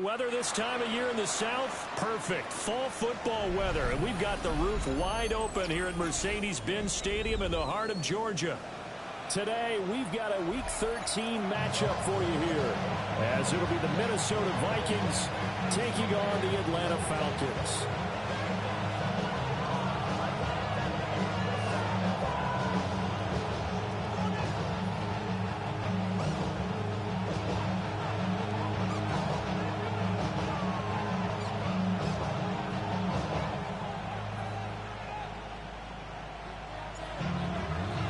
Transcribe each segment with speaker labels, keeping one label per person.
Speaker 1: weather this time of year in the South? Perfect. Fall football weather. And we've got the roof wide open here at Mercedes-Benz Stadium in the heart of Georgia. Today, we've got a Week 13 matchup for you here, as it'll be the Minnesota Vikings taking on the Atlanta Falcons.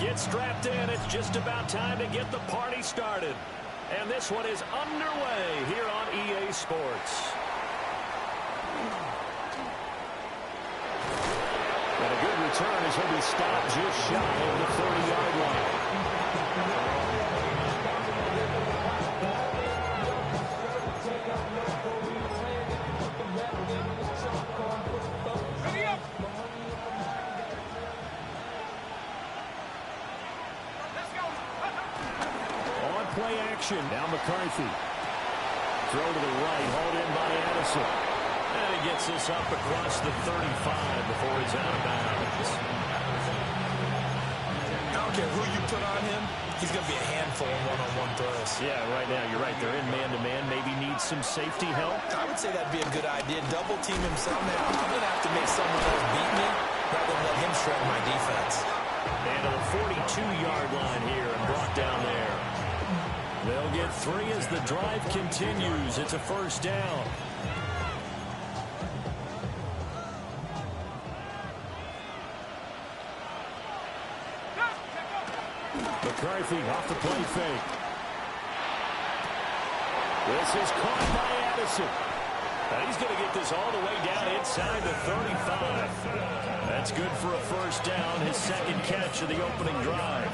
Speaker 1: Get strapped in. It's just about time to get the party started. And this one is underway here on EA Sports. And a good return as he'll be stopped just shy of the 30-yard line. Play action. Now McCarthy. Throw to the right. Hauled in by Addison. And he gets this up across the 35 before he's out of bounds.
Speaker 2: I don't care who you put on him. He's going to be a handful in one-on-one throws.
Speaker 1: Yeah, right now, you're right. They're in man-to-man. Maybe needs some safety help.
Speaker 2: I would say that'd be a good idea. Double team him somehow. I'm going to have to make someone else beat me rather than let him shred my defense.
Speaker 1: And to the 42-yard line here and brought down there. They'll get 3 as the drive continues. It's a first down. McCarthy off the play fake. This is caught by Addison. And he's going to get this all the way down inside the 35. That's good for a first down, his second catch of the opening drive.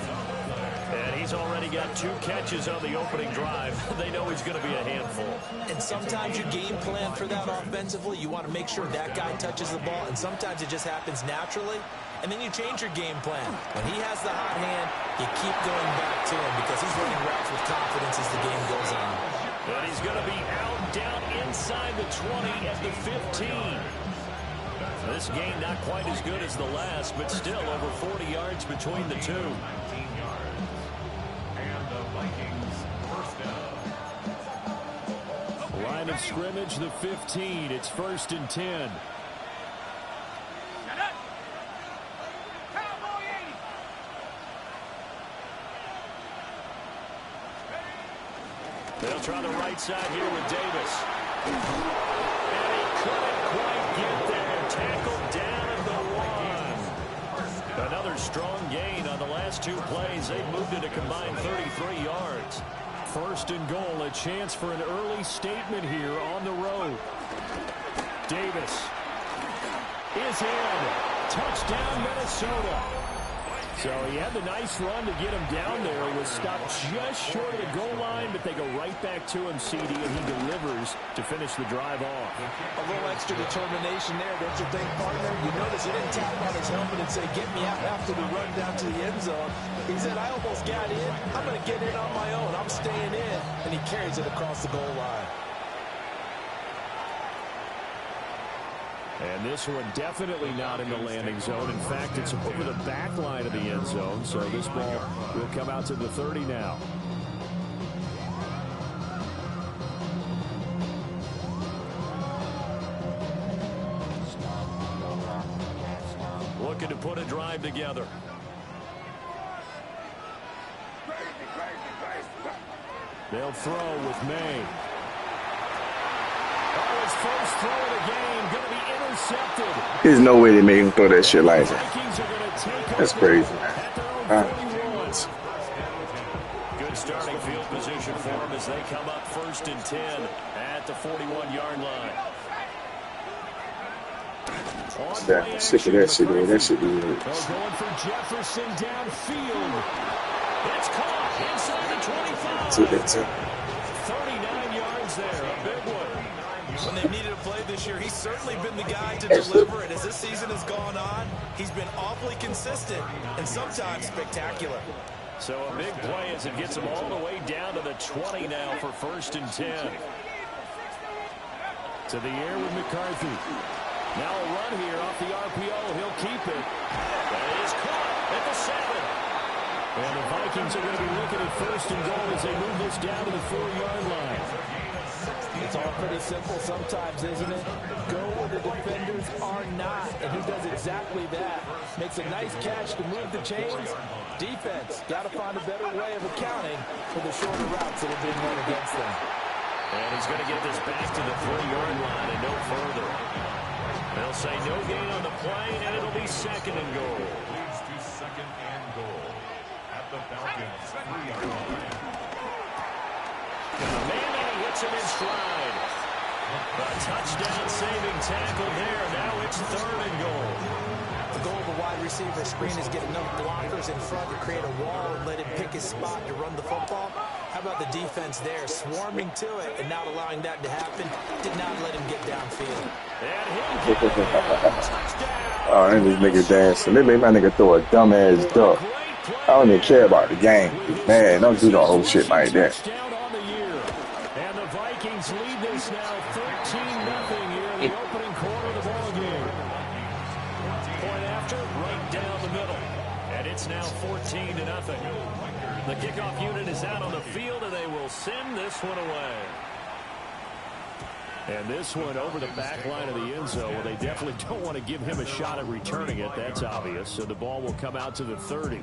Speaker 1: And he's already got 2 catches on the opening drive. They know he's going to be a handful.
Speaker 2: And sometimes you game plan for that offensively. You want to make sure that guy touches the ball, and sometimes it just happens naturally. And then you change your game plan. When he has the hot hand, you keep going back to him because he's running routes with confidence as the game goes on.
Speaker 1: And he's going to be out down inside the 20 at the 15. This game not quite as good as the last, but still over 40 yards between the two. Line of scrimmage, the 15. It's 1st and 10. They'll try the right side here with Davis. And he couldn't quite get there. Tackled down at the 1. Another strong gain on the last 2 plays. They've moved it a combined 33 yards. 1st and goal, a chance for an early statement here on the road. Davis is in. Touchdown, Minnesota. So he had the nice run to get him down there. He was stopped just short of the goal line, but they go right back to him, CD, and he delivers to finish the drive off.
Speaker 3: A little extra determination there, don't you think, partner? You notice he didn't tap on his helmet and say, get me out after the run down to the end zone. He said, I almost got in. I'm going to get in on my own. I'm staying in. And he carries it across the goal line.
Speaker 1: And this one definitely not in the landing zone. In fact, it's over the back line of the end zone. So this ball will come out to the 30 now. Looking to put a drive together. They'll throw with May. Oh, his first throw of the game going to be intercepted.
Speaker 4: There's no way they make him throw that shit like that. That's crazy, man.
Speaker 1: Good starting field position for him as they come up 1st and 10 at the 41-yard line.
Speaker 4: I'm sick of that shit, though. That shit is.
Speaker 1: Going for Jefferson downfield. It's caught inside the 25.
Speaker 4: That's it.
Speaker 1: 39 yards there, a big one.
Speaker 2: When they needed a play this year, he's certainly been the guy to deliver it. As this season has gone on, he's been awfully consistent and sometimes spectacular.
Speaker 1: So a big play as it gets him all the way down to the 20 now for 1st and 10. To the air with McCarthy. Now a run here off the RPO. He'll keep it. That is caught at the 7. And the Vikings are going to be looking at first and goal as they move this down to the 4-yard line.
Speaker 3: It's all pretty simple sometimes, isn't it? Go where the defenders are not. And who does exactly that? Makes a nice catch to move the chains. Defense, got to find a better way of accounting for the shorter routes that have been run against them.
Speaker 1: And he's going to get this back to the 3-yard line and no further. They'll say no gain on the play, and it'll be second and goal.
Speaker 5: Leads to second and goal at the Falcons' 3-yard line.
Speaker 1: Man, he hits him in stride. A touchdown-saving tackle there. Now it's third and goal.
Speaker 2: The goal of a wide receiver screen is get enough blockers in front to create a wall and let him pick his spot to run the football. How about the defense there, swarming to it and not allowing that to happen? Did not let him get downfield.
Speaker 4: Oh, and this nigga dancing. They made my nigga throw a dumbass duck. I don't even care about the game. Man, don't do the whole shit like that.
Speaker 1: And the Vikings lead this now 13-0 here in the opening quarter of the ball game. Point after, right down the middle. And it's now 14-0. The kickoff unit is out on the field, and they will send this one away. And this one over the back line of the end zone. Well, they definitely don't want to give him a shot at returning it. That's obvious. So the ball will come out to the 30.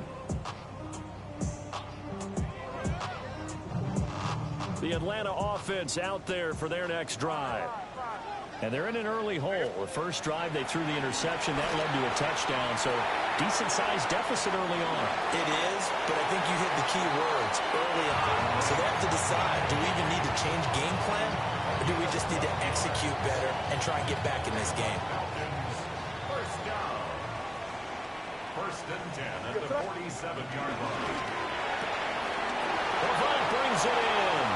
Speaker 1: The Atlanta offense out there for their next drive. And they're in an early hole. The first drive, they threw the interception. That led to a touchdown. So decent-sized deficit early on.
Speaker 2: It is, but I think you hit the key words early on. So they have to decide, do we even need to change game plan? Or do we just need to execute better and try and get back in this game?
Speaker 5: First down. First and 10 at the 47-yard line.
Speaker 1: Levant brings it in.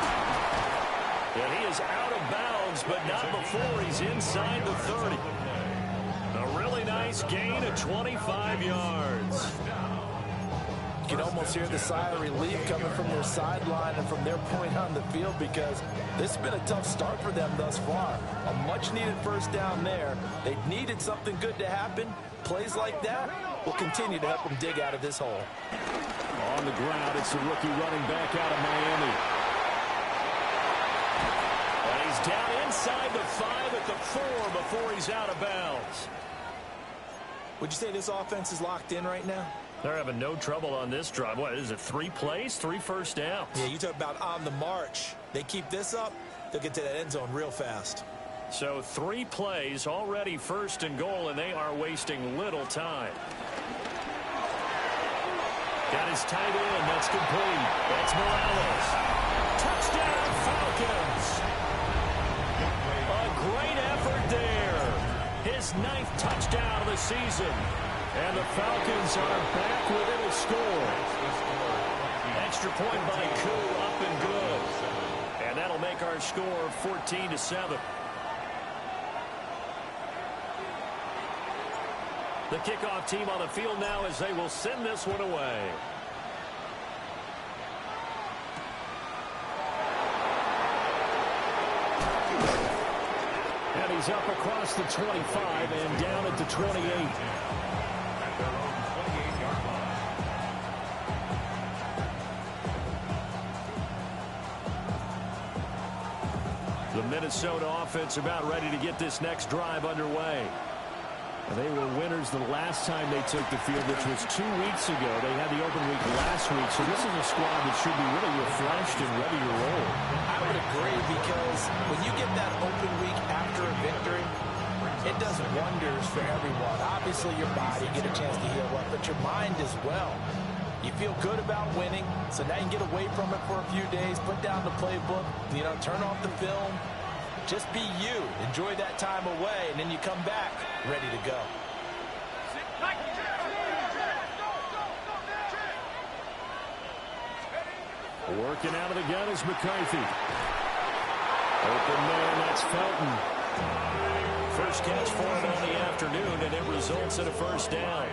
Speaker 1: And he is out of bounds, but not before he's inside the 30. A really nice gain of 25 yards.
Speaker 3: You can almost hear the sigh of relief coming from their sideline and from their point on the field, because this has been a tough start for them thus far. A much-needed first down there. They needed something good to happen. Plays like that will continue to help them dig out of this hole.
Speaker 1: On the ground, it's the rookie running back out of Miami. And he's down inside the 5 at the 4 before he's out of bounds.
Speaker 2: Would you say this offense is locked in right now?
Speaker 1: They're having no trouble on this drive. What is it, 3 plays, 3 first downs?
Speaker 2: Yeah, you talk about on the march. They keep this up, they'll get to that end zone real fast.
Speaker 1: So 3 plays, already first and goal, and they are wasting little time. Got his tight end. That's complete. That's Morales. Touchdown, Falcons. A great effort there. His 9th touchdown of the season. And the Falcons are back within a score. Extra point by Koo, up and good. And that'll make our score 14-7. The kickoff team on the field now as they will send this one away. And he's up across the 25 and down at the 28.
Speaker 5: At their own 28-yard line.
Speaker 1: The Minnesota offense about ready to get this next drive underway. They were winners the last time they took the field, which was 2 weeks ago. They had the open week last week, so this is a squad that should be really refreshed and ready to roll.
Speaker 2: I would agree, because when you get that open week after a victory, it does wonders for everyone. Obviously, your body, get a chance to heal up, but your mind as well. You feel good about winning, so now you can get away from it for a few days, put down the playbook, turn off the film. Just be you. Enjoy that time away, and then you come back ready to go.
Speaker 1: Working out of the gun is McCarthy. Open man, that's Felton. First catch for him on the afternoon, and it results in a first down.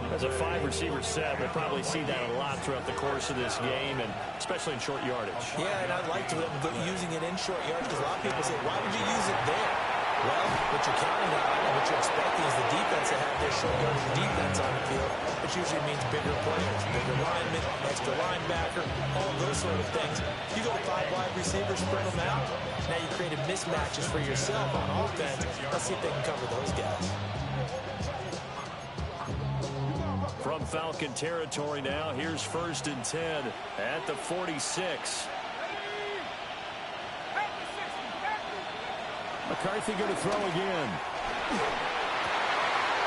Speaker 1: As a 5-receiver set, we'll probably see that a lot throughout the course of this game, and especially in short yardage.
Speaker 2: Yeah, and I'd like to using it in short yardage because a lot of people say, why would you use it there? Well, what you're counting on and what you're expecting is the defense to have their short yardage defense on the field, which usually means bigger players, bigger linemen, extra linebacker, all those sort of things. You go to 5 wide receivers, spread them out. Now you created mismatches for yourself on offense. Let's see if they can cover those guys.
Speaker 1: From Falcon territory now, here's 1st and 10 at the 46. McCarthy going to throw again.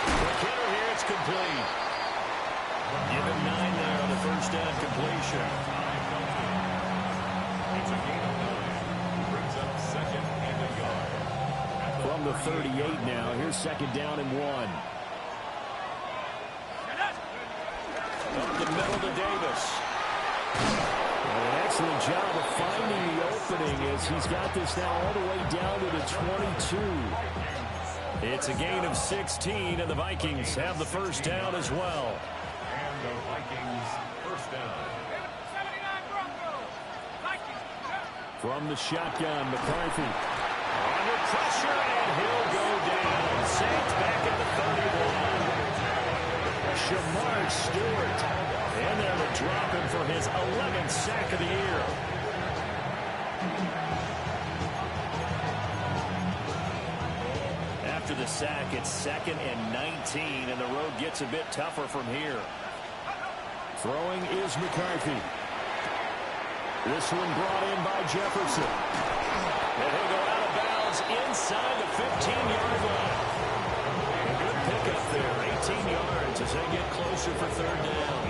Speaker 1: McKinnon here, it's complete. Give him 9 there on the first down completion.
Speaker 5: It's a gain of 9. Brings up 2nd and a yard.
Speaker 1: From the 38 now, here's 2nd down and 1. Up the middle to Davis. An excellent job of finding the opening as he's got this now all the way down to the 22. It's a gain of 16, and the Vikings have the first down as well.
Speaker 5: And the Vikings first down.
Speaker 1: From the shotgun, McCarthy. Under pressure, and he'll go down. Saints back at the 31. Shamar Stewart. And there to drop him for his 11th sack of the year. After the sack, it's 2nd and 19, and the road gets a bit tougher from here. Throwing is McCarthy. This one brought in by Jefferson. And he'll go out of bounds inside the 15-yard line. A good pickup there, 18 yards as they get closer for 3rd down.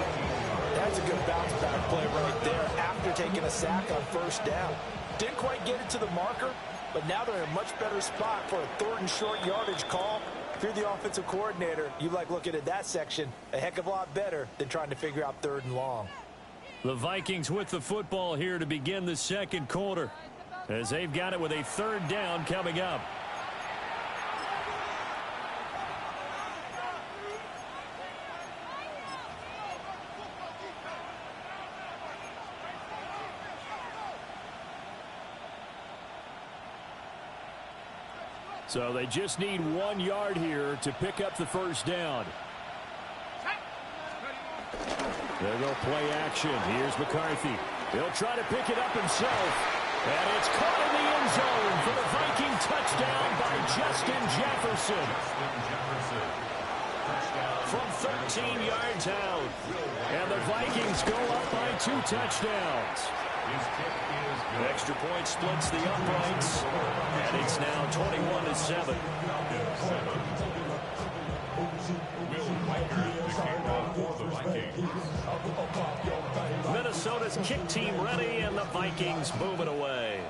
Speaker 2: That's a good bounce-back play right there after taking a sack on 1st down. Didn't quite get it to the marker, but now they're in a much better spot for a 3rd and short yardage call. If you're the offensive coordinator, you like looking at that section a heck of a lot better than trying to figure out 3rd and long.
Speaker 1: The Vikings with the football here to begin the 2nd quarter, as they've got it with a 3rd down coming up. So they just need 1 yard here to pick up the first down. There go play action. Here's McCarthy. He'll try to pick it up himself. And it's caught in the end zone for the Viking touchdown by Justin Jefferson. From 13 yards out. And the Vikings go up by 2 touchdowns. Extra point splits the uprights, and it's now 21-7. Minnesota's kick team ready, and the Vikings move it away.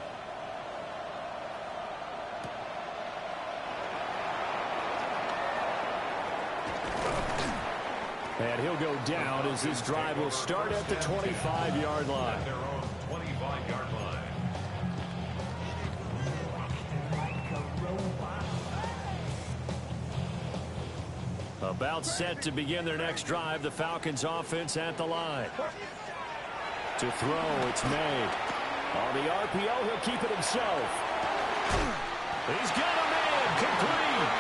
Speaker 1: And he'll go down as this drive will start at the 25-yard line.
Speaker 5: Their own 25-yard line.
Speaker 1: About set to begin their next drive, the Falcons offense at the line. To throw, it's May. On the RPO, he'll keep it himself. He's got a man, complete.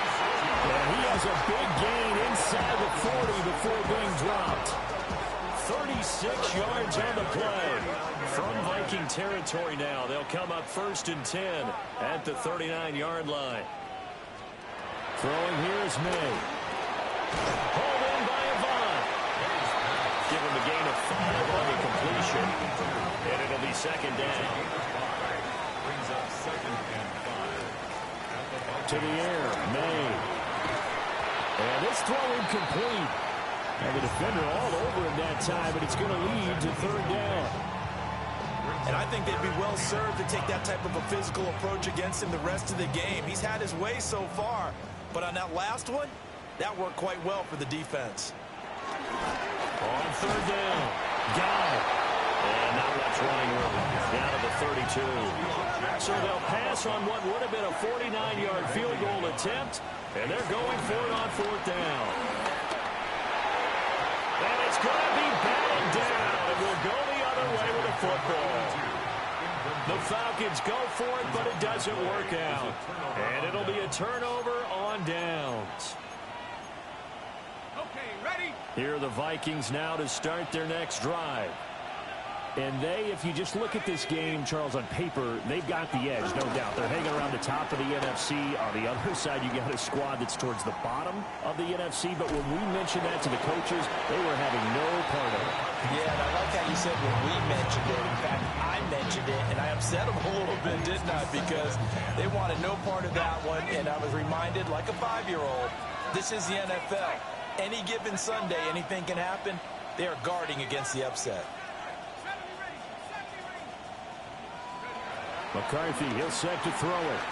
Speaker 1: And he has a big gain inside the 40 before being dropped. 36 yards on the play. From Viking territory now, they'll come up 1st and 10 at the 39-yard line. Throwing here is May. Hauled in by Avant. Give him a gain of 5 on the completion. And it'll be 2nd down.
Speaker 5: Brings up 2nd and 5.
Speaker 1: To the air, May. And this throw incomplete. And the defender all over him that time, but it's going to lead to 3rd down.
Speaker 2: And I think they'd be well served to take that type of a physical approach against him the rest of the game. He's had his way so far, but on that last one, that worked quite well for the defense.
Speaker 1: On 3rd down, got it. And not much running room. Down to the 32. So they'll pass on what would have been a 49-yard field goal attempt, and they're going for it on 4th down. And it's going to be batted down, and we'll go the other way with the football. The Falcons go for it, but it doesn't work out. And it'll be a turnover on downs.
Speaker 5: Okay, ready?
Speaker 1: Here are the Vikings now to start their next drive. And they, if you just look at this game, Charles, on paper, they've got the edge, no doubt. They're hanging around the top of the NFC. On the other side, you got a squad that's towards the bottom of the NFC. But when we mentioned that to the coaches, they were having no part of it.
Speaker 2: Yeah, and I like how you said when we mentioned it. In fact, I mentioned it, and I upset them a little bit, didn't I? Because they wanted no part of that one, and I was reminded, like a 5-year-old, this is the NFL. Any given Sunday, anything can happen. They are guarding against the upset.
Speaker 1: McCarthy, he'll set to throw it.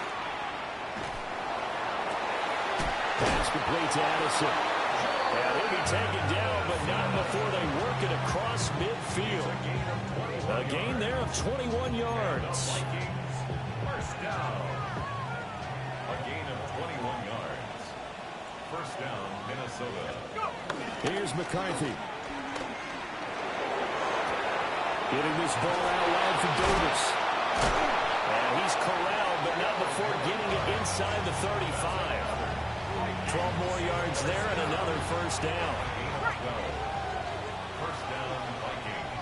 Speaker 1: Pass complete to Addison. And he'll be taken down, but not before they work it across midfield. A gain there of 21 yards.
Speaker 5: First down. A gain of 21 yards. First down, Minnesota.
Speaker 1: Here's McCarthy. Getting this ball out wide for Davis. And he's corralled, but not before getting it inside the 35. 12 more yards there and another first down.
Speaker 5: First down, Vikings.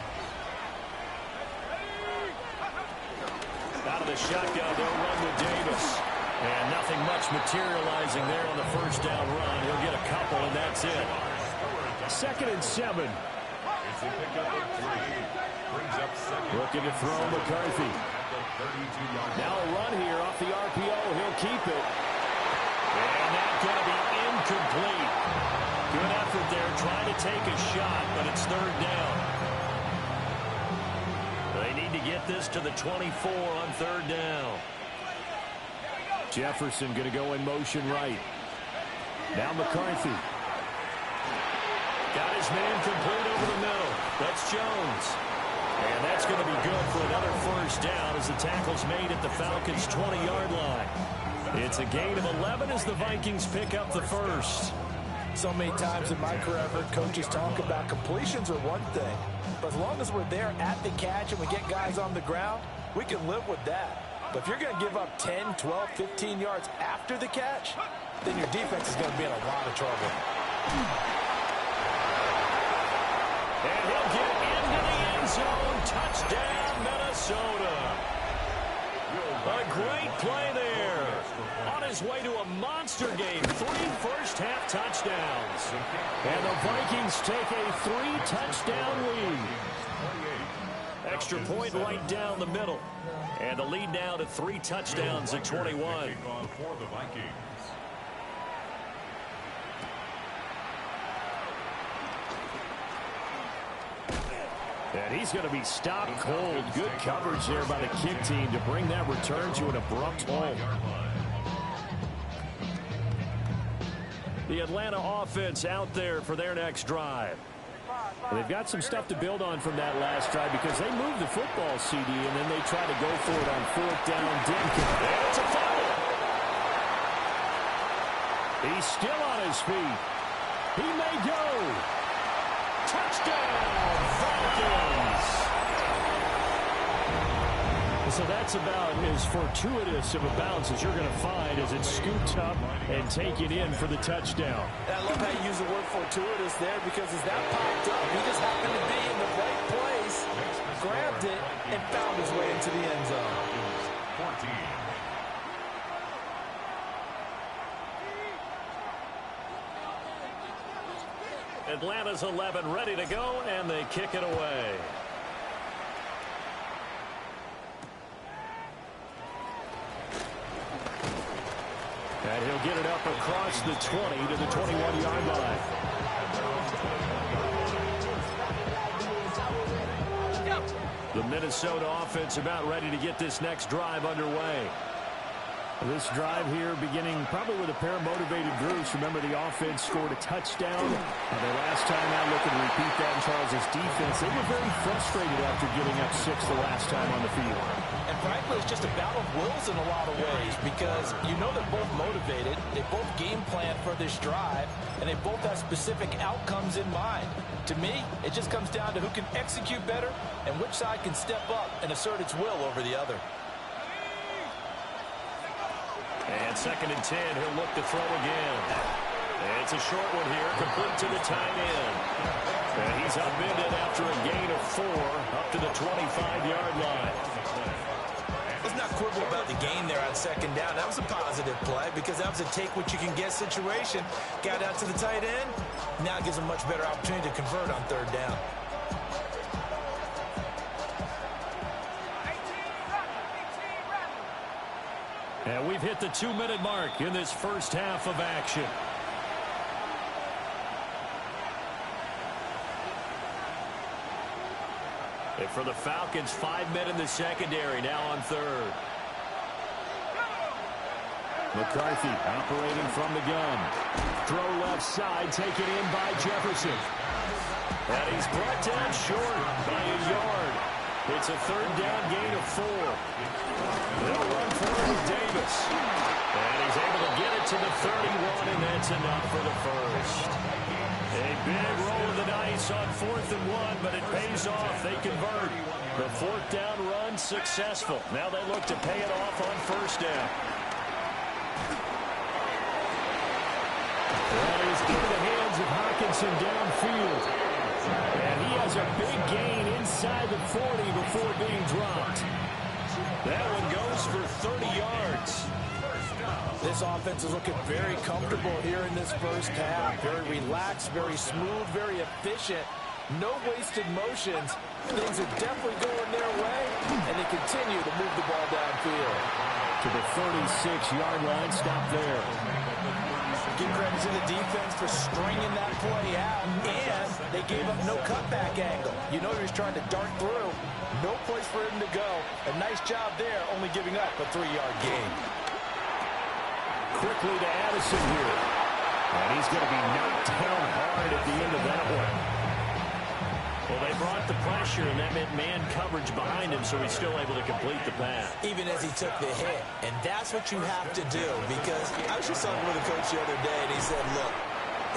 Speaker 1: Out of the shotgun, they'll run with Davis. And nothing much materializing there on the first down run. He'll get a couple, and that's it. 2nd and 7.
Speaker 5: It's a pickup of 3. Brings up second.
Speaker 1: Looking to throw McCarthy. Now a run here off the RPO. He'll keep it. And that's going to be incomplete. Good effort there trying to take a shot, but it's 3rd down. They need to get this to the 24 on 3rd down. Jefferson going to go in motion right. Now McCarthy. Got his man complete over the middle. That's Jones. And that's going to be good for another first down as the tackle's made at the Falcons' 20-yard line. It's a gain of 11 as the Vikings pick up the first.
Speaker 3: So many times in my career, I've heard coaches talk about completions are one thing. But as long as we're there at the catch and we get guys on the ground, we can live with that. But if you're going to give up 10, 12, 15 yards after the catch, then your defense is going to be in a lot of trouble.
Speaker 1: And he'll get into the end zone. Touchdown, Minnesota. A great play there. On his way to a monster game. 3 first-half touchdowns. And the Vikings take a 3-touchdown lead. Extra point right down the middle. And the lead now to 3 touchdowns at 21.
Speaker 5: For the Vikings.
Speaker 1: And he's going to be stopped cold. Good coverage there by the kick team to bring that return to an abrupt halt. The Atlanta offense out there for their next drive. They've got some stuff to build on from that last drive because they moved the football, CD, and then they try to go for it on 4th down. Didn't get it. It's a fumble. He's still on his feet. He may go. Touchdown, Falcons. So that's about as fortuitous of a bounce as you're going to find as it's scooped up and taken in for the touchdown.
Speaker 3: And I love how you use the word fortuitous there because as that popped up, he just happened to be in the right place, grabbed it, and found his way into the end zone.
Speaker 5: 14.
Speaker 1: Atlanta's 11 ready to go, and they kick it away. And he'll get it up across the 20 to the 21-yard line. The Minnesota offense about ready to get this next drive underway. This drive here beginning probably with a pair of motivated groups. Remember, the offense scored a touchdown. Their last time out, looking to repeat that in Charles' defense. They were very frustrated after giving up 6 the last time on the field.
Speaker 2: And frankly, it's just a battle of wills in a lot of ways because you know they're both motivated. They both game plan for this drive, and they both have specific outcomes in mind. To me, it just comes down to who can execute better and which side can step up and assert its will over the other.
Speaker 1: And 2nd and 10, he'll look to throw again. And it's a short one here, complete to the tight end. And he's upended after a gain of 4 up to the 25-yard line.
Speaker 2: Let's not quibble about the gain there on 2nd down. That was a positive play because that was a take-what-you-can-get situation. Got out to the tight end. Now it gives him a much better opportunity to convert on 3rd down.
Speaker 1: And we've hit the 2-minute mark in this first half of action. And for the Falcons, 5 men in the secondary, now on 3rd. McCarthy operating from the gun. Throw left side, taken in by Jefferson. And he's brought down short by a yard. It's a 3rd down gain of 4. They'll run for it with Davis. And he's able to get it to the 31, and that's enough for the first. A big roll of the dice on 4th and 1, but it pays off. They convert. The 4th down run successful. Now they look to pay it off on 1st down. That is into the hands of Hockenson downfield. And he has a big gain inside the 40 before being dropped. That one goes for 30 yards.
Speaker 3: This offense is looking very comfortable here in this first half. Very relaxed, very smooth, very efficient. No wasted motions. Things are definitely going their way, and they continue to move the ball downfield.
Speaker 1: To the 36-yard line, stop there.
Speaker 3: Give credit to the defense for stringing that play out, and they gave up no cutback angle. You know he was trying to dart through. No place for him to go. A nice job there, only giving up a 3-yard gain.
Speaker 1: Quickly to Addison here. And he's going to be knocked down hard at the end of that one. Well, they brought the pressure, and that meant man coverage behind him, so he's still able to complete the pass.
Speaker 2: Even as he took the hit. And that's what you have to do, because I was just talking with a coach the other day, and he said, look,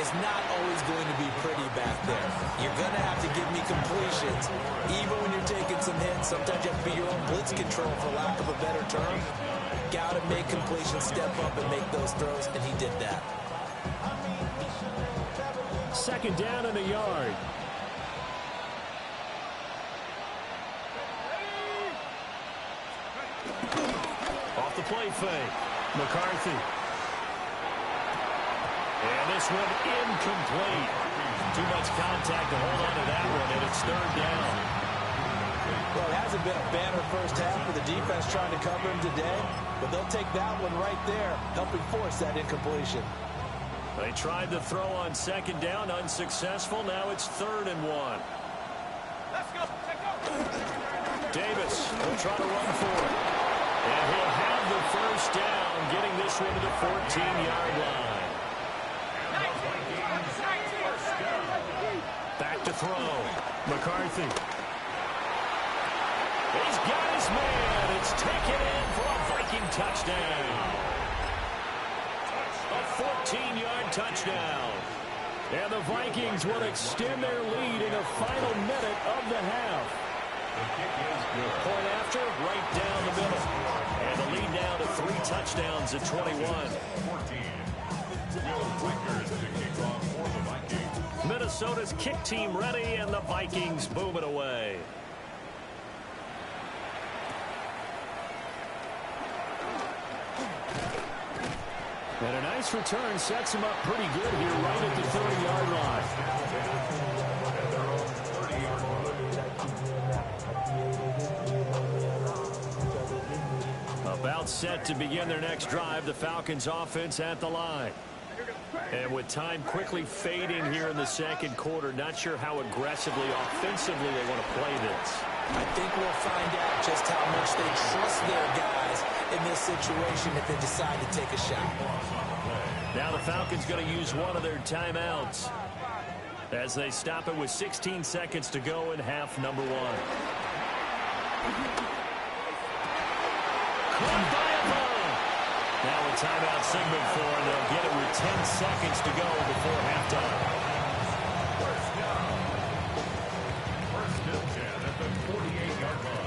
Speaker 2: it's not always going to be pretty back there. You're going to have to give me completions. Even when you're taking some hits, sometimes you have to be your own blitz control, for lack of a better term. Got to make completions, step up and make those throws, and he did that.
Speaker 1: 2nd down and a yard. Off the play fake. McCarthy. And this one incomplete. Too much contact to hold on to that one, and it's 3rd down.
Speaker 3: Well, it hasn't been a banner first half for the defense trying to cover him today, but they'll take that one right there, helping force that incompletion.
Speaker 1: They tried to throw on 2nd down, unsuccessful. Now it's 3rd and 1.
Speaker 3: Let's go.
Speaker 1: Davis will try to run for it. And he'll have the 1st down, getting this one to the 14-yard line. Back to throw. McCarthy. He's got his man. It's taken in for a Viking touchdown. A 14-yard touchdown. And the Vikings will extend their lead in the final minute of the half. Point after, right down the middle. And the lead now to 3 touchdowns at 21. Minnesota's kick team ready, and the Vikings boom it away. And a nice return sets him up pretty good here right at the 30-yard line. About set to begin their next drive, the Falcons offense at the line. And with time quickly fading here in the 2nd quarter, not sure how aggressively, offensively they want to play this.
Speaker 2: I think we'll find out just how much they trust their guys in this situation if they decide to take a shot.
Speaker 1: Now the Falcons going to use one of their timeouts as they stop it with 16 seconds to go in half number one. Caught by a ball. Now a timeout signal for, and they'll get it with 10 seconds to go before halftime.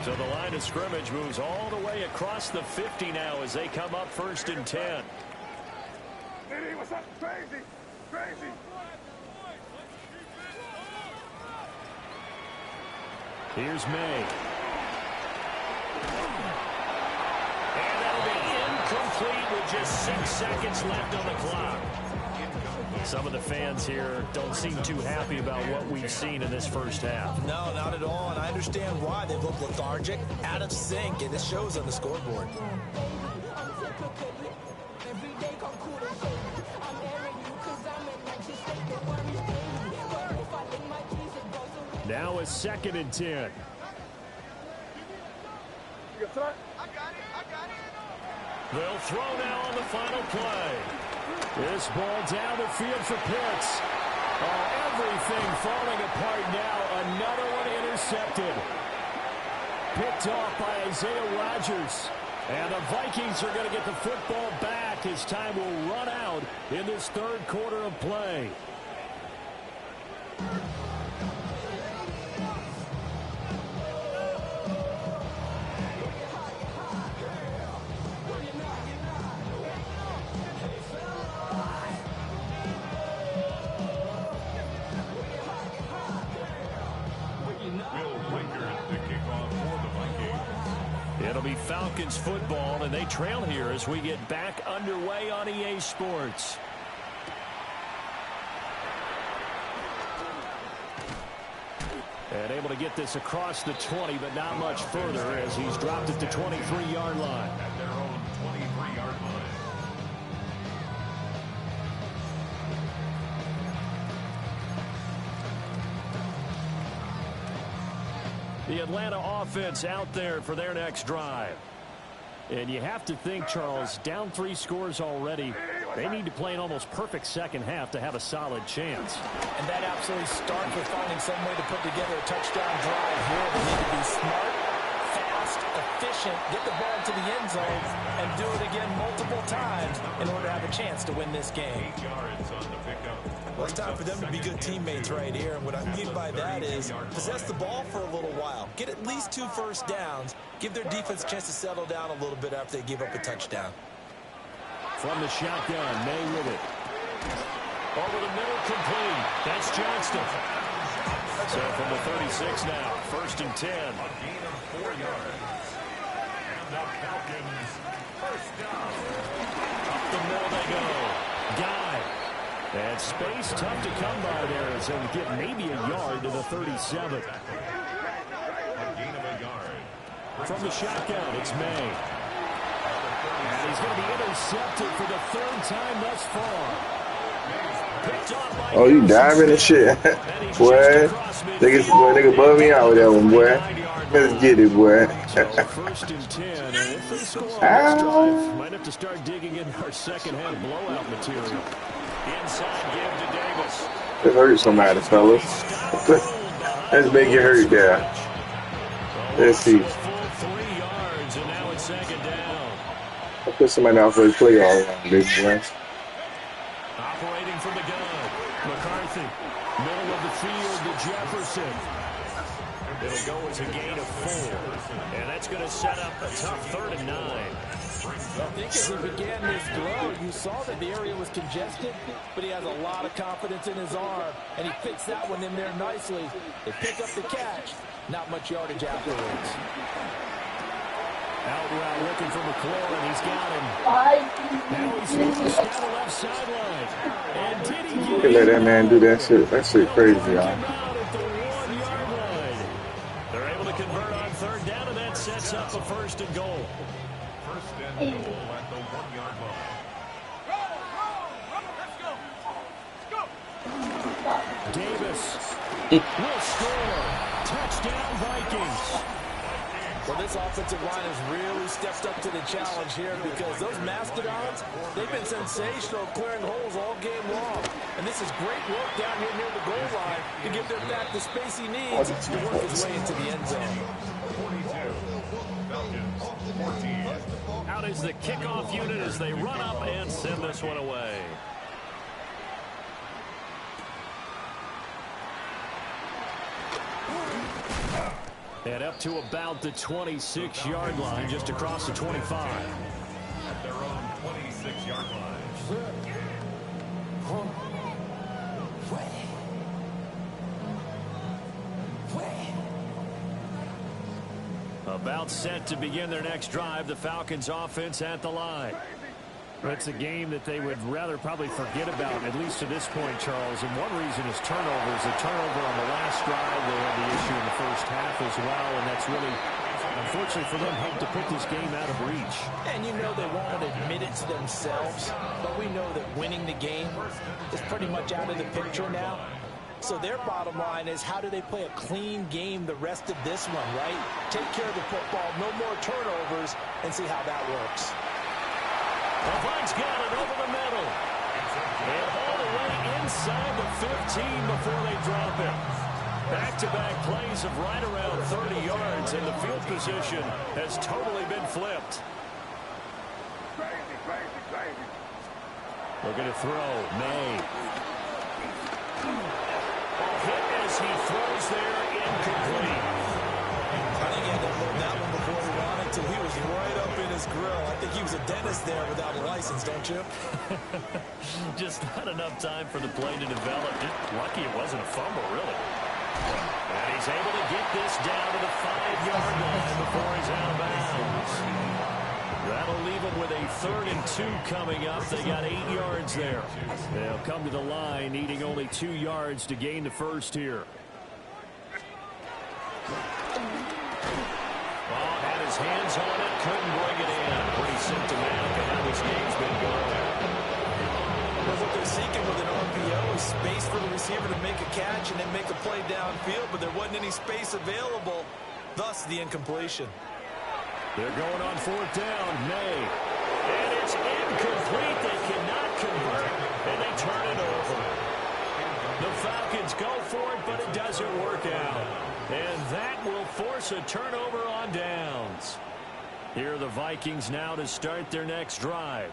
Speaker 1: So the line of scrimmage moves all the way across the 50 now as they come up 1st and 10.
Speaker 6: What's up? Crazy! Crazy!
Speaker 1: Here's May. And that'll be incomplete with just 6 seconds left on the clock. Some of the fans here don't seem too happy about what we've seen in this first half.
Speaker 2: No, not at all, and I understand why. They look lethargic, out of sync, and it shows on the scoreboard.
Speaker 1: Now it's 2nd and 10. They'll throw now on the final play. This ball down the field for Pitts. Oh, everything falling apart now. Another one intercepted. Picked off by Isaiah Rodgers. And the Vikings are going to get the football back as time will run out in this 3rd quarter of play. It'll be Falcons football, and they trail here as we get back underway on EA Sports. And able to get this across the 20, but not much further as he's dropped it to 23-yard line.
Speaker 5: At their own 23-yard line.
Speaker 1: The Atlanta offense out there for their next drive. And you have to think, Charles, down 3 scores already. They need to play an almost perfect second half to have a solid chance.
Speaker 2: And that absolutely starts with finding some way to put together a touchdown drive here. They need to be smart, fast, efficient, get the ball to the end zone, and do it again multiple times in order to have a chance to win this game.
Speaker 5: 8 yards on the pickup.
Speaker 2: Well, it's time for them to be good teammates right here. And what I mean by that is possess the ball for a little while. Get at least 2 first downs. Give their defense a chance to settle down a little bit after they give up a touchdown.
Speaker 1: From the shotgun, May with it. Over the middle, complete. That's Johnston. So from the 36 now, 1st and 10.
Speaker 5: A gain of 4 yards. And the Falcons first down.
Speaker 1: Up the middle they go. Guy. And space tough to come by there as they'll get maybe a yard to the 37.
Speaker 5: A gain of a yard.
Speaker 1: From the shotgun, it's May. And he's going to be intercepted for the 3rd time thus far. Picked off by
Speaker 4: Oh, you diving and shit. Boy, nigga bug me out with that one, boy. Let's get it, boy.
Speaker 1: So 1st and 10, and if they score on this drive, might have to start digging in our second half blowout material. Inside give to Davis.
Speaker 4: Let's hurt somebody, fellas. Let's make it hurt there. Let's see.
Speaker 1: Full 3 yards, and now it's 2nd down.
Speaker 4: I'll put somebody out for the play all around, big boy.
Speaker 1: Operating from the gun. McCarthy. Middle of the field to Jefferson. It'll go as a gain of 4. And that's going to set up a tough 3rd and 9.
Speaker 3: I think as he began this throw, you saw that the area was congested, but he has a lot of confidence in his arm, and he fits that one in there nicely. They pick up the catch. Not much yardage afterwards.
Speaker 1: Out route looking for McLaurin. He's got him. Now he's moving down the left sideline. And did he get
Speaker 4: You can let that man do that shit. That shit crazy, y'all.
Speaker 1: out at the 1-yard line? They're able to convert on 3rd down, and that sets up a 1st and goal.
Speaker 5: First and goal at the 1-yard line.
Speaker 1: Davis will score. Touchdown, Vikings.
Speaker 3: Well, this offensive line has really stepped up to the challenge here because those Mastodons, they've been sensational clearing holes all game long. And this is great work down here near the goal line to give their back the space he needs to work his way into the end zone.
Speaker 5: 42. Falcons, 14.
Speaker 1: Out is the kickoff unit as they run up and send this one away. And up to about the 26-yard line, just across the 25.
Speaker 5: At their own 26-yard line.
Speaker 1: About set to begin their next drive, the Falcons offense at the line. It's a game that they would rather probably forget about, at least to this point, Charles. And one reason is turnovers. A turnover on the last drive. They had the issue in the first half as well, and that's really, unfortunately for them, helped to put this game out of reach.
Speaker 3: And you know they won't admit it to themselves, but we know that winning the game is pretty much out of the picture now. So their bottom line is, how do they play a clean game the rest of this one, right? Take care of the football, no more turnovers, and see how that works.
Speaker 1: Levant's got it over the middle. And all the way inside the 15 before they drop it. Back-to-back plays of right around 30 yards, and the field position has totally been flipped.
Speaker 6: Crazy, crazy, crazy.
Speaker 1: Looking to throw. May. Hit as he throws there, incomplete.
Speaker 3: I think he had to learn that one before he ran it, till he was right up in his grill. I think he was a dentist there without a license, don't you?
Speaker 1: Just not enough time for the play to develop. Just lucky it wasn't a fumble, really. And he's able to get this down to the 5-yard line before he's out of bounds. That'll leave them with a 3rd and 2 coming up. They got 8 yards there. They'll come to the line needing only 2 yards to gain the first here. Had his hands on it, couldn't bring it in. Pretty symptomatic of how this game's been going.
Speaker 3: Well, what they're seeking with an RPO is space for the receiver to make a catch and then make a play downfield, but there wasn't any space available, thus the incompletion.
Speaker 1: They're going on 4th down. May. And it's incomplete. They cannot convert, and they turn it over. The Falcons go for it, but it doesn't work out. And that will force a turnover on downs. Here are the Vikings now to start their next drive.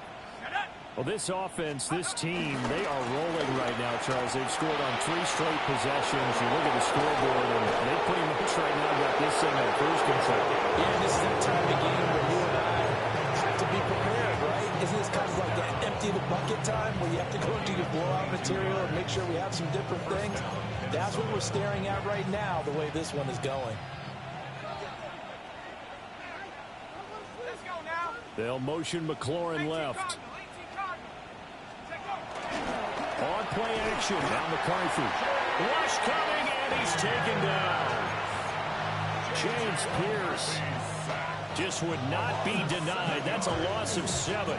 Speaker 1: Well, this offense, this team, they are rolling right now, Charles. They've scored on 3 straight possessions. You look at the scoreboard, and they pretty much right now got this thing on cruise control.
Speaker 3: Yeah, this is that time of the game where you and I have to be prepared, right? Isn't this kind of like that empty the bucket time where you have to go into your blowout material and make sure we have some different things? That's what we're staring at right now, the way this one is going.
Speaker 1: They'll motion McLaurin left. On play action, now McCarthy. Rush coming, and he's taken down. James Pierce just would not be denied. That's a loss of 7.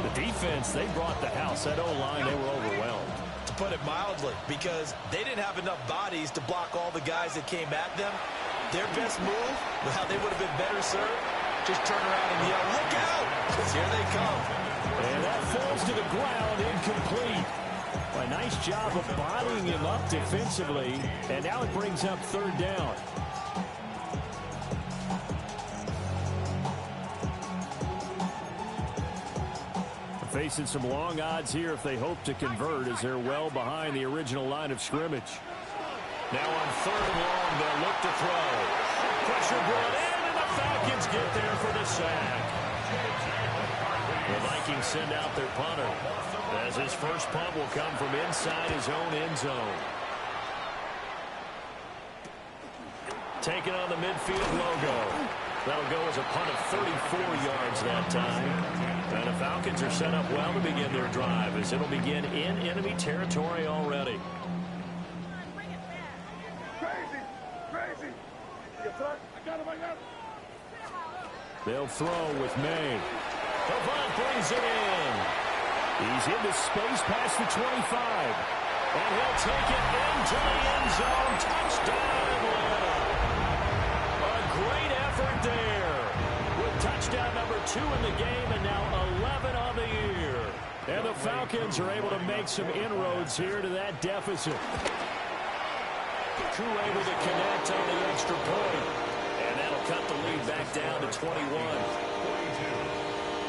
Speaker 1: The defense, they brought the house. That O-line, they were overwhelmed.
Speaker 3: To put it mildly, because they didn't have enough bodies to block all the guys that came at them. Their best move, well, they would have been better served. Just turn around and yell, look out, because here they come.
Speaker 1: And that falls to the ground, incomplete. A nice job of bodying him up defensively, and now it brings up 3rd down. Facing some long odds here if they hope to convert, as they're well behind the original line of scrimmage. Now on 3rd and long, they'll look to throw. Pressure brought in, and the Falcons get there for the sack. The Vikings send out their punter, as his first punt will come from inside his own end zone. Taking on the midfield logo. That'll go as a punt of 34 yards that time. And the Falcons are set up well to begin their drive, as it'll begin in enemy territory already.
Speaker 6: Crazy, crazy. Yes, sir. I got him, I got him.
Speaker 1: They'll throw with May. Levant brings it in. He's into space past the 25. And he'll take it into the end zone. Touchdown, Atlanta. A great effort 2 in the game and now 11 on the year. And the Falcons are able to make some inroads here to that deficit. Koo able to connect on the extra point. And that'll cut the lead back down to 21.
Speaker 5: 22.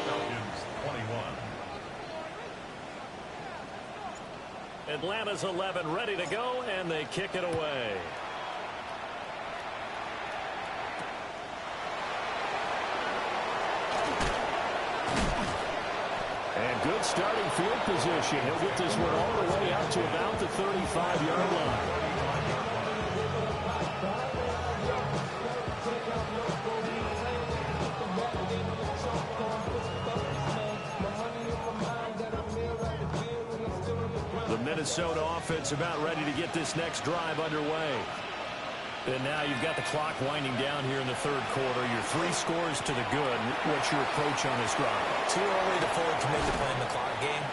Speaker 5: Falcons 21.
Speaker 1: Atlanta's 11 ready to go, and they kick it away. And good starting field position. He'll get this one all the way out to about the 35-yard line. The Minnesota offense about ready to get this next drive underway. And now you've got the clock winding down here in the third quarter. Your 3 scores to the good. What's your approach on this drive?
Speaker 2: Too early to fully commit to playing the clock game.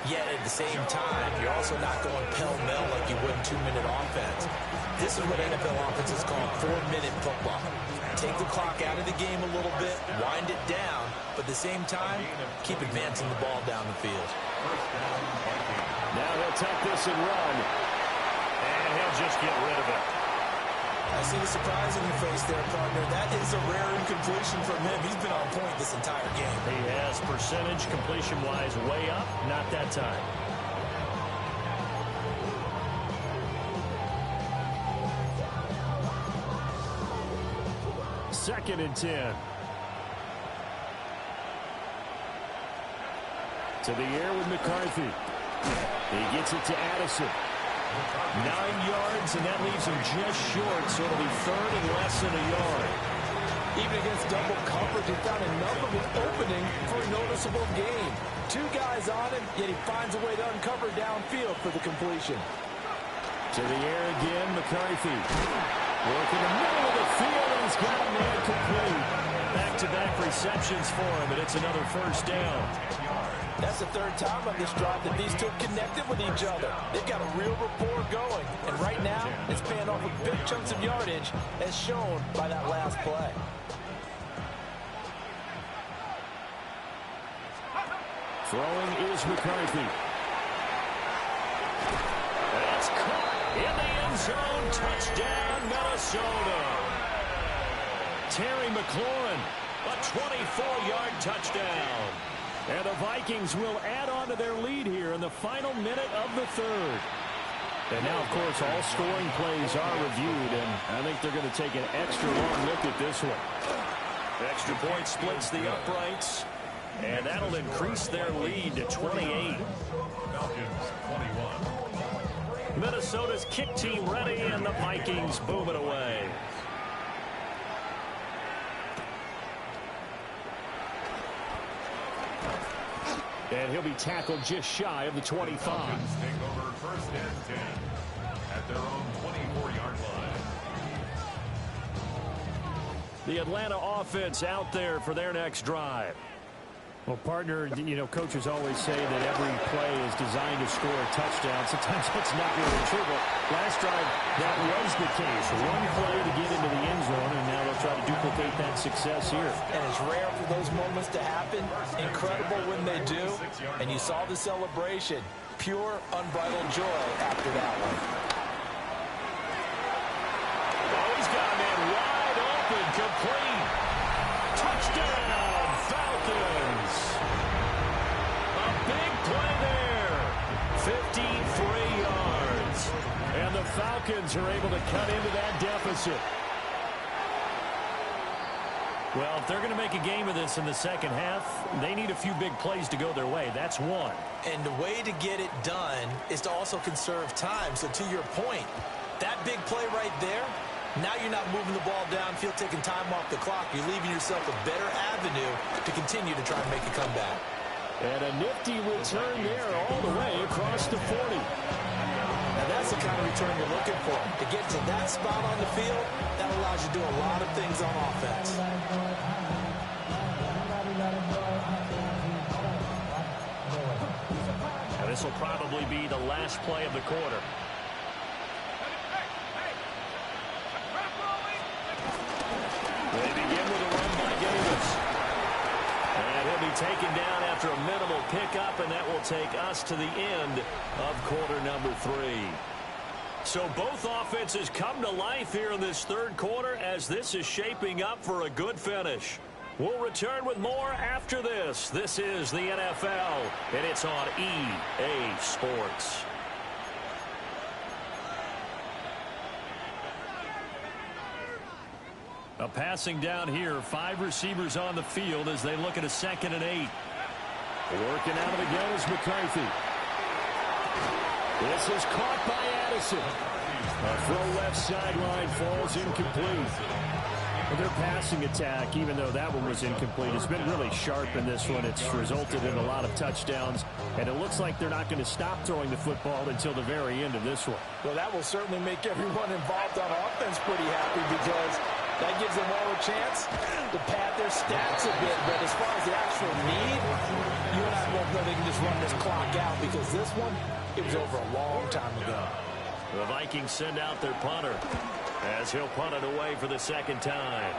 Speaker 2: Yet at the same time, you're also not going pell-mell like you would in 2-minute offense. This is what NFL offenses call 4-minute football. Take the clock out of the game a little bit, wind it down, but at the same time, keep advancing the ball down the field.
Speaker 1: Now he'll take this and run. And he'll just get rid of it.
Speaker 2: I see the surprise in your face there, partner. That is a rare incompletion from him. He's been on point this entire game.
Speaker 1: He has percentage completion-wise way up. Not that time. Second and 10. To the air with McCarthy. He gets it to Addison. 9 yards, and that leaves him just short, so it'll be third and less than a yard.
Speaker 3: Even against double coverage, he found enough of an opening for a noticeable gain. 2 guys on him, yet he finds a way to uncover downfield for the completion.
Speaker 1: To the air again, McCarthy. Working the middle of the field, and he's got a man complete. Back-to-back receptions for him, and it's another first down.
Speaker 3: That's the 3rd time on this drive that these two connected with each other. They've got a real rapport going. And right now, it's paying off with big chunks of yardage, as shown by that last play.
Speaker 1: Throwing is McCarthy. That's caught in the end zone. Touchdown, Minnesota. Terry McLaurin, a 24-yard touchdown. And the Vikings will add on to their lead here in the final minute of the third. And now, of course, all scoring plays are reviewed, and I think they're going to take an extra long look at this one. Extra point splits the uprights, and that'll increase their lead to 28.
Speaker 5: Falcons 21.
Speaker 1: Minnesota's kick team ready, and the Vikings boom it away. And he'll be tackled just shy of the 25.
Speaker 5: Falcons take over first and 10 at their own 24-yard line.
Speaker 1: The Atlanta offense out there for their next drive. Well, partner, you know, coaches always say that every play is designed to score a touchdown. Sometimes that's not really true, but last drive, that was the case. One play to get into the end zone, and now they'll try to duplicate that success here.
Speaker 3: And it's rare for those moments to happen. Incredible when they do. And you saw the celebration. Pure, unbridled joy after that one.
Speaker 1: Oh, he's got a man wide open, complete. Touchdown, Falcons. A big play there. 53 yards. And the Falcons are able to cut into that deficit. Well, if they're going to make a game of this in the second half, they need a few big plays to go their way. That's one.
Speaker 2: And the way to get it done is to also conserve time. So to your point, that big play right there, now you're not moving the ball downfield, taking time off the clock. You're leaving yourself a better avenue to continue to try and make a comeback.
Speaker 1: And a nifty return there all the way across the 40.
Speaker 2: Now that's the kind of return you're looking for. To get to that spot on the field, that allows you to do a lot of things on offense.
Speaker 1: Now this will probably be the last play of the quarter. They begin with a run by Davis. He'll be taken down after a minimal pickup, and that will take us to the end of quarter number 3. So both offenses come to life here in this third quarter as this is shaping up for a good finish. We'll return with more after this. This is the NFL, and it's on EA Sports. A passing down here. 5 receivers on the field as they look at a 2nd and 8. Working out of it again is McCarthy. This is caught by Addison. A throw left sideline falls incomplete. Their passing attack, even though that one was incomplete, has been really sharp in this one. It's resulted in a lot of touchdowns, and it looks like they're not going to stop throwing the football until the very end of this one.
Speaker 3: Well, that will certainly make everyone involved on offense pretty happy because that gives them all a chance to pad their stats a bit. But as far as the actual need, you and I both know they can just run this clock out because this one, it was over a long time ago.
Speaker 1: The Vikings send out their punter as he'll punt it away for the 2nd time.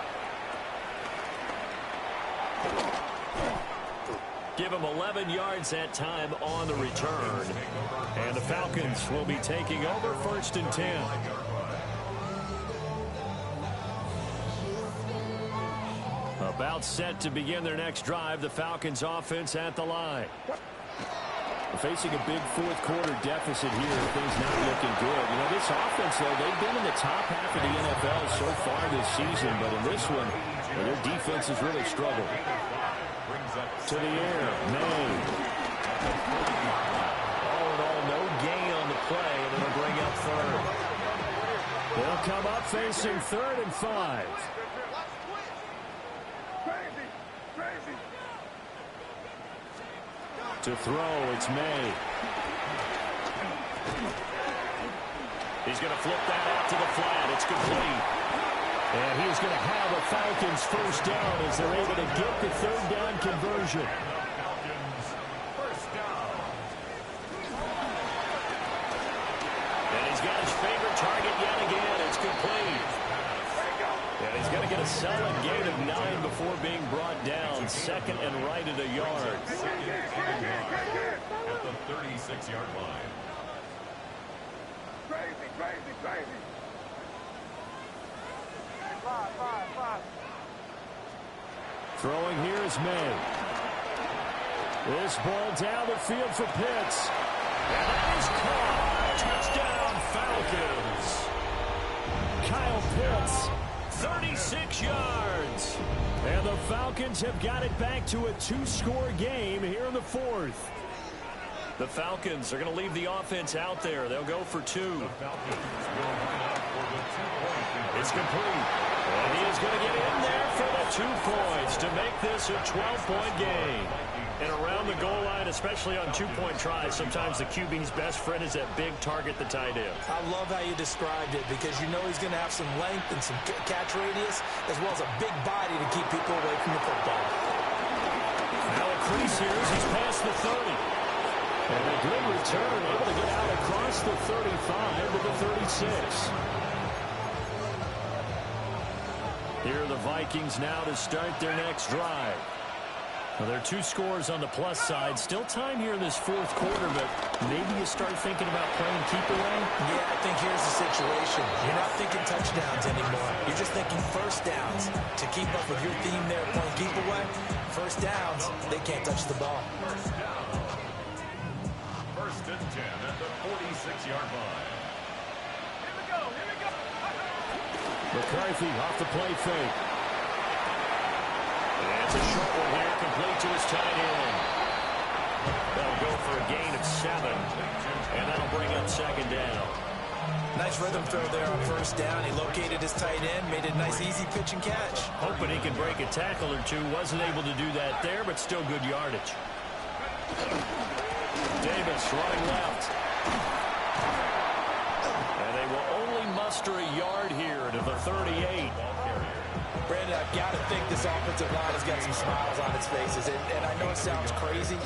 Speaker 1: Give him 11 yards that time on the return. And the Falcons will be taking over 1st and 10. About set to begin their next drive, the Falcons offense at the line. Facing a big fourth quarter deficit here, things not looking good. You know, this offense, though, they've been in the top half of the NFL so far this season, but in this one, their defense has really struggled. To the air, May. All in all, no gain on the play, and it'll bring up 3rd. They'll come up facing 3rd and 5. To throw, it's May. He's going to flip that out to the flat. It's complete. And he's going to have a Falcons 1st down as they're able to get the 3rd down conversion. And he's got his favorite target yet again. It's complete. And he's going to get a solid gain of 9 before being brought down. 2nd and right at a yard.
Speaker 5: At the 36-yard line.
Speaker 6: Crazy. 5.
Speaker 1: Throwing here is May. This ball down the field for Pitts. And that is caught. Touchdown, Falcons. Kyle Pitts, 36 yards. And the Falcons have got it back to a 2-score game here in the 4th. The Falcons are going to leave the offense out there. They'll go for 2. It's complete. And he is going to get in there for the 2 points to make this a 12-point game. And around the goal line, especially on 2-point tries, sometimes the QB's best friend is that big target, the tight end.
Speaker 3: I love how you described it because you know he's going to have some length and some catch radius as well as a big body to keep people away from the football.
Speaker 1: Now a crease here as he's past the 30. And a good return, able to get out across the 35 to the 36. Here are the Vikings now to start their next drive. Well, there are 2 scores on the plus side. Still time here in this 4th quarter, but maybe you start thinking about playing keep away?
Speaker 3: Yeah, I think here's the situation. You're not thinking touchdowns anymore. You're just thinking 1st downs. To keep up with your theme there, playing keep away, 1st downs, they can't touch the ball.
Speaker 5: 1st and 10 at the 46-yard line.
Speaker 6: Here we go.
Speaker 1: McCarthy off the play fake. That's a short one here, complete to his tight end. That'll go for a gain of 7, and that'll bring up 2nd down.
Speaker 3: Nice rhythm throw there on 1st down. He located his tight end, made it a nice, easy pitch and catch.
Speaker 1: Hoping he can break a tackle or 2. Wasn't able to do that there, but still good yardage. Davis running left. And they will only muster a yard here to the 38.
Speaker 3: Brandon, I've got to think this offensive line has got some smiles on its faces. And I know it sounds crazy,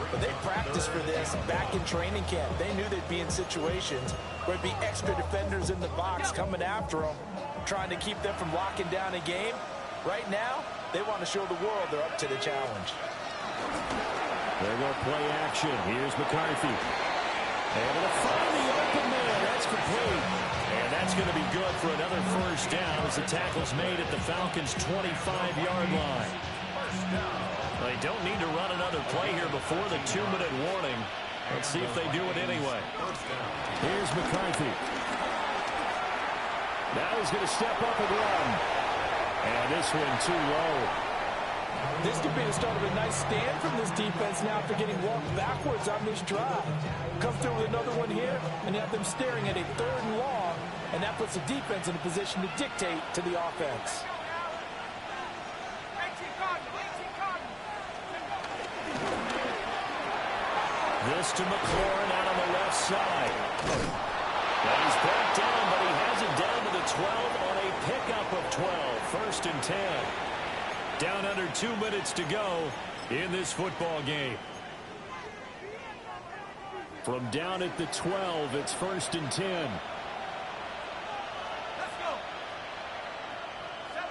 Speaker 3: but they practiced for this back in training camp. They knew they'd be in situations where it'd be extra defenders in the box coming after them, trying to keep them from locking down a game. Right now, they want to show the world they're up to the challenge.
Speaker 1: There go play action. Here's McCarthy. Able to find the open man. That's complete. And that's going to be good for another first down as the tackle's made at the Falcons' 25-yard line. They don't need to run another play here before the 2-minute warning. Let's see if they do it anyway. Here's McCarthy. Now he's going to step up and run. And this one too low.
Speaker 3: This could be the start of a nice stand from this defense now after getting walked backwards on this drive. Come through with another one here and have them staring at a 3rd and long, and that puts the defense in a position to dictate to the offense.
Speaker 1: This to McLaurin out on the left side. Now he's brought down, but he has it down to the 12 on a pickup of 12. 1st and 10. Down under 2 minutes to go in this football game. From down at the 12, it's 1st and 10.
Speaker 6: Let's go. 70-10.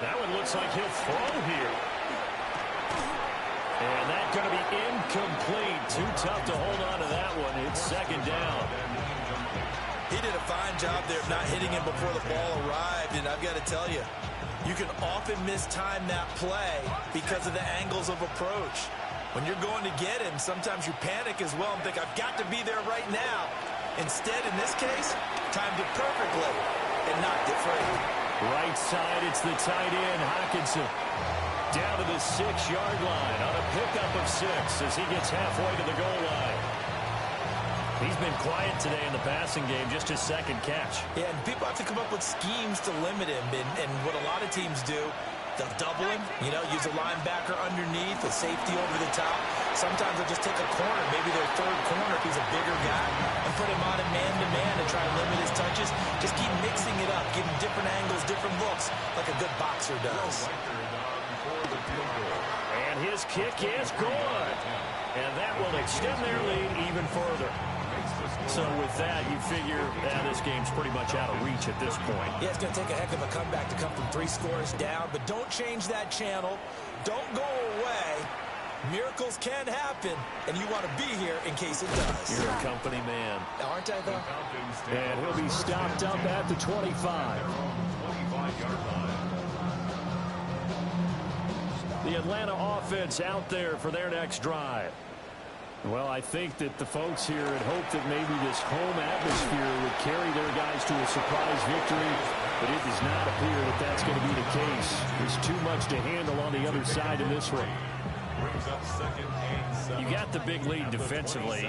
Speaker 1: That one looks like he'll throw here. And that's going to be incomplete. Too tough to hold on to that one. It's 2nd down.
Speaker 2: He did a fine job there of not hitting him before the ball arrived, and I've got to tell you, you can often mistime that play because of the angles of approach. When you're going to get him, sometimes you panic as well and think, I've got to be there right now. Instead, in this case, timed it perfectly and knocked it free.
Speaker 1: Right side, it's the tight end, Hockenson. Down to the 6-yard line on a pickup of 6 as he gets halfway to the goal line. He's been quiet today in the passing game, just his 2nd catch.
Speaker 2: Yeah, and people have to come up with schemes to limit him. And what a lot of teams do, they'll double him, use a linebacker underneath, a safety over the top. Sometimes they'll just take a corner, maybe their 3rd corner if he's a bigger guy, and put him on a man-to-man and try to limit his touches. Just keep mixing it up, give him different angles, different looks, like a good boxer does.
Speaker 1: And his kick is good. And that will extend their lead even further. So with that, you figure this game's pretty much out of reach at this point.
Speaker 2: Yeah, it's going to take a heck of a comeback to come from 3 scores down, but don't change that channel. Don't go away. Miracles can happen, and you want to be here in case it does.
Speaker 1: You're a company man.
Speaker 2: Aren't I, though?
Speaker 1: And he'll be stopped up at the 25.
Speaker 5: 25-yard line.
Speaker 1: The Atlanta offense out there for their next drive. Well, I think that the folks here had hoped that maybe this home atmosphere would carry their guys to a surprise victory, but it does not appear that that's going to be the case. There's too much to handle on the other side of this one.
Speaker 5: Brings up 2nd and 7.
Speaker 1: You got the big lead defensively,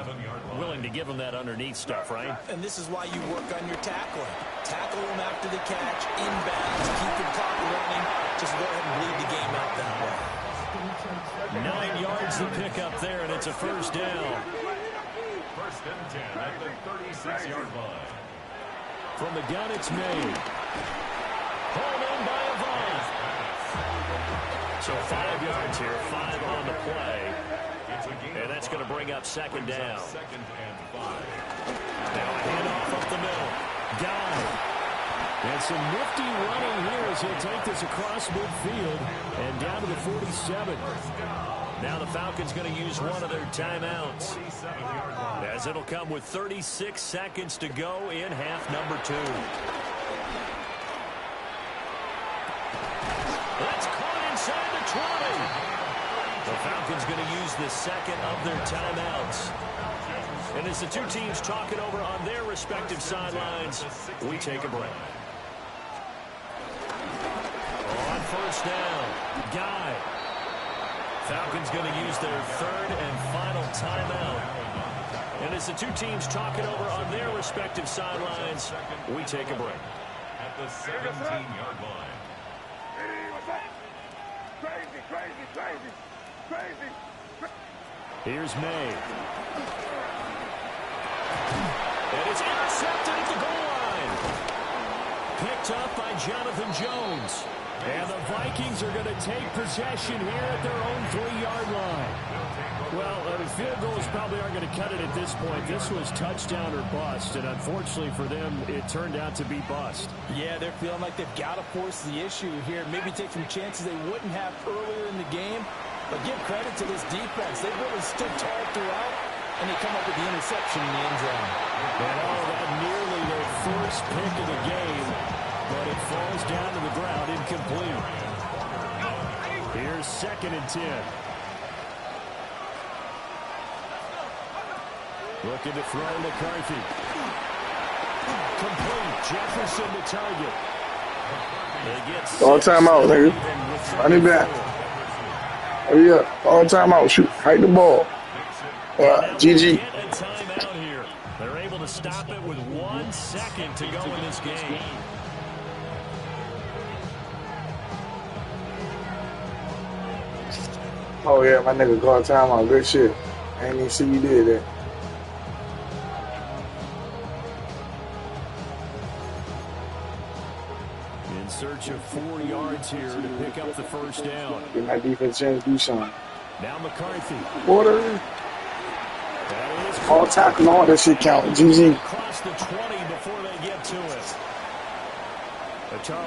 Speaker 1: willing to give them that underneath stuff, right?
Speaker 2: And this is why you work on your tackling. Tackle them after the catch, inbounds, keep the clock running. Just go ahead and bleed the game out that way.
Speaker 1: 9 yards to pick up there, and it's a 1st down.
Speaker 5: 1st and 10 at the 36-yard line.
Speaker 1: From the gun, it's made. Hauled in by Avant. So 5 yards here, 5 on the play. And that's going to bring up 2nd down.
Speaker 5: 2nd and 5.
Speaker 1: Now a handoff up the middle. Guy. And some nifty running here as he'll take this across midfield and down to the 47. Now the Falcons going to use one of their timeouts, as it'll come with 36 seconds to go in half number 2. That's caught inside the 20. The Falcons going to use the 2nd of their timeouts. And as the two teams talk it over on their respective sidelines, we take a break. On 1st down, Guy. Falcons going to use their 3rd and final timeout. And as the two teams talk it over on their respective sidelines, we take a break.
Speaker 5: At the 17-yard line.
Speaker 6: Hey, what's up? Crazy, crazy, crazy, crazy.
Speaker 1: Here's May. And it's intercepted at the goal line. picked up by Jonathan Jones. And the Vikings are going to take possession here at their own 3-yard line. Well, field goals probably aren't going to cut it at this point. This was touchdown or bust, and unfortunately for them, it turned out to be bust.
Speaker 3: Yeah, they're feeling like they've got to force the issue here. Maybe take some chances they wouldn't have earlier in the game. But give credit to this defense. They really stood tall throughout, and they come up with the interception in the end zone.
Speaker 1: And that nearly their first pick of the game, but it falls down to the ground incomplete. Here's 2nd and 10. Looking to throw McCarthy. Complete. Jefferson the target.
Speaker 4: All timeout, nigga. Run it back. Hurry up. All timeout. Shoot. Hike the ball. GG.
Speaker 1: They're able to stop it with 1 second to go in this game.
Speaker 4: Oh, yeah. My nigga called timeout. Good shit. I ain't even see you did that.
Speaker 1: In search of 4 yards here to pick up the first down.
Speaker 4: Give my defense a chance to do something.
Speaker 1: Now McCarthy.
Speaker 4: Water. All tackle, all that shit count. GG.
Speaker 1: Across the 20 before they get to it. Charles